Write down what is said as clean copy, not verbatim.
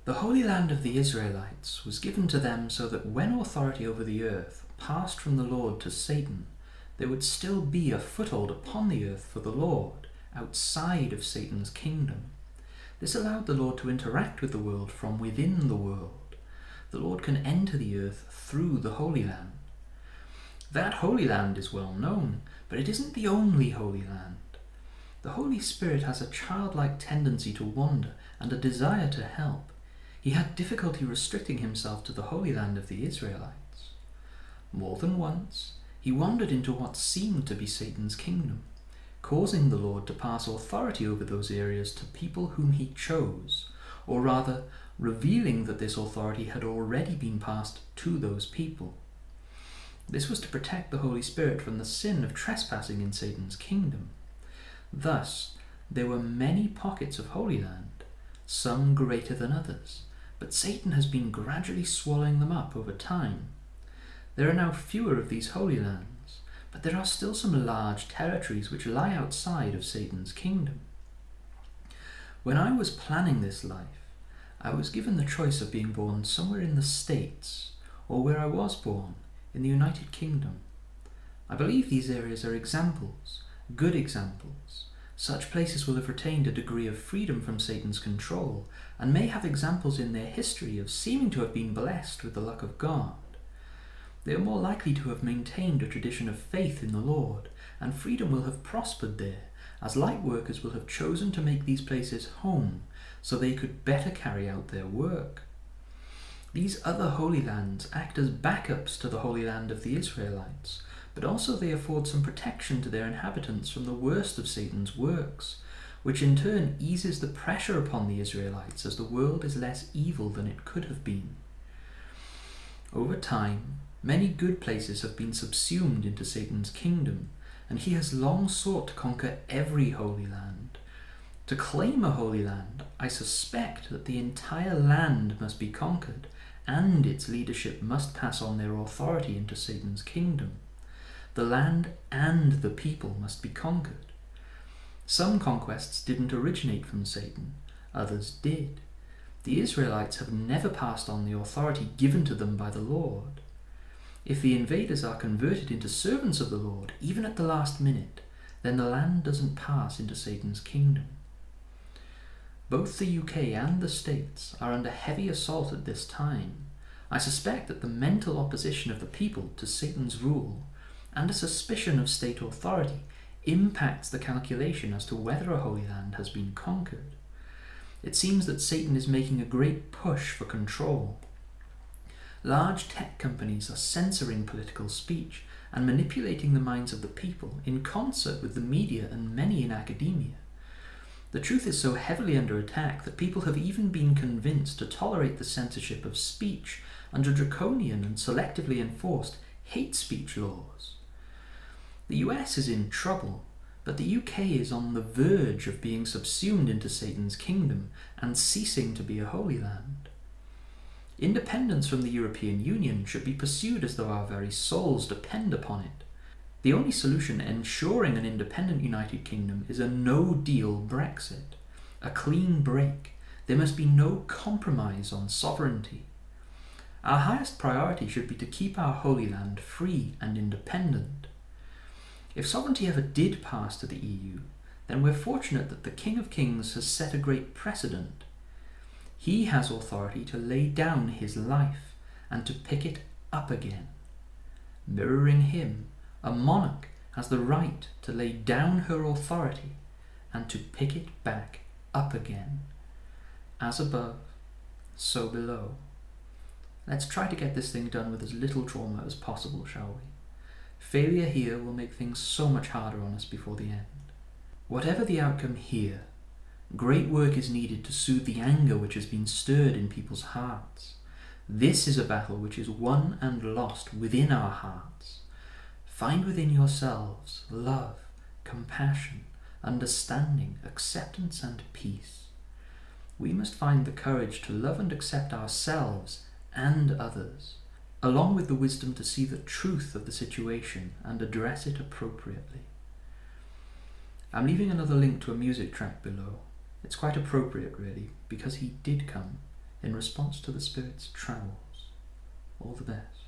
The Holy Land of the Israelites was given to them so that when authority over the earth passed from the Lord to Satan, there would still be a foothold upon the earth for the Lord, outside of Satan's kingdom. This allowed the Lord to interact with the world from within the world. The Lord can enter the earth through the Holy Land. That Holy Land is well known, but it isn't the only Holy Land. The Holy Spirit has a childlike tendency to wander and a desire to help. He had difficulty restricting himself to the Holy Land of the Israelites. More than once, he wandered into what seemed to be Satan's kingdom, causing the Lord to pass authority over those areas to people whom he chose, or rather, revealing that this authority had already been passed to those people. This was to protect the Holy Spirit from the sin of trespassing in Satan's kingdom. Thus, there were many pockets of Holy Land, some greater than others, but Satan has been gradually swallowing them up over time. There are now fewer of these Holy Lands, but there are still some large territories which lie outside of Satan's kingdom. When I was planning this life, I was given the choice of being born somewhere in the States, or where I was born, in the United Kingdom. I believe these areas are examples, good examples. Such places will have retained a degree of freedom from Satan's control, and may have examples in their history of seeming to have been blessed with the luck of God. They are more likely to have maintained a tradition of faith in the Lord, and freedom will have prospered there, as light workers will have chosen to make these places home, so they could better carry out their work. These other Holy Lands act as backups to the Holy Land of the Israelites, but also they afford some protection to their inhabitants from the worst of Satan's works, which in turn eases the pressure upon the Israelites as the world is less evil than it could have been. Over time, many good places have been subsumed into Satan's kingdom, and he has long sought to conquer every Holy Land. To claim a Holy Land, I suspect that the entire land must be conquered, and its leadership must pass on their authority into Satan's kingdom. The land and the people must be conquered. Some conquests didn't originate from Satan, others did. The Israelites have never passed on the authority given to them by the Lord. If the invaders are converted into servants of the Lord, even at the last minute, then the land doesn't pass into Satan's kingdom. Both the UK and the States are under heavy assault at this time. I suspect that the mental opposition of the people to Satan's rule and a suspicion of state authority impacts the calculation as to whether a Holy Land has been conquered. It seems that Satan is making a great push for control. Large tech companies are censoring political speech and manipulating the minds of the people in concert with the media and many in academia. The truth is so heavily under attack that people have even been convinced to tolerate the censorship of speech under draconian and selectively enforced hate speech laws. The US is in trouble, but the UK is on the verge of being subsumed into Satan's kingdom and ceasing to be a Holy Land. Independence from the European Union should be pursued as though our very souls depend upon it. The only solution ensuring an independent United Kingdom is a no-deal Brexit, a clean break. There must be no compromise on sovereignty. Our highest priority should be to keep our Holy Land free and independent. If sovereignty ever did pass to the EU, then we're fortunate that the King of Kings has set a great precedent. He has authority to lay down his life and to pick it up again. Mirroring him, a monarch has the right to lay down her authority and to pick it back up again. As above, so below. Let's try to get this thing done with as little trauma as possible, shall we? Failure here will make things so much harder on us before the end. Whatever the outcome here, great work is needed to soothe the anger which has been stirred in people's hearts. This is a battle which is won and lost within our hearts. Find within yourselves love, compassion, understanding, acceptance, and peace. We must find the courage to love and accept ourselves and others, along with the wisdom to see the truth of the situation and address it appropriately. I'm leaving another link to a music track below. It's quite appropriate, really, because he did come. in response to the Spirit's travels. All the best.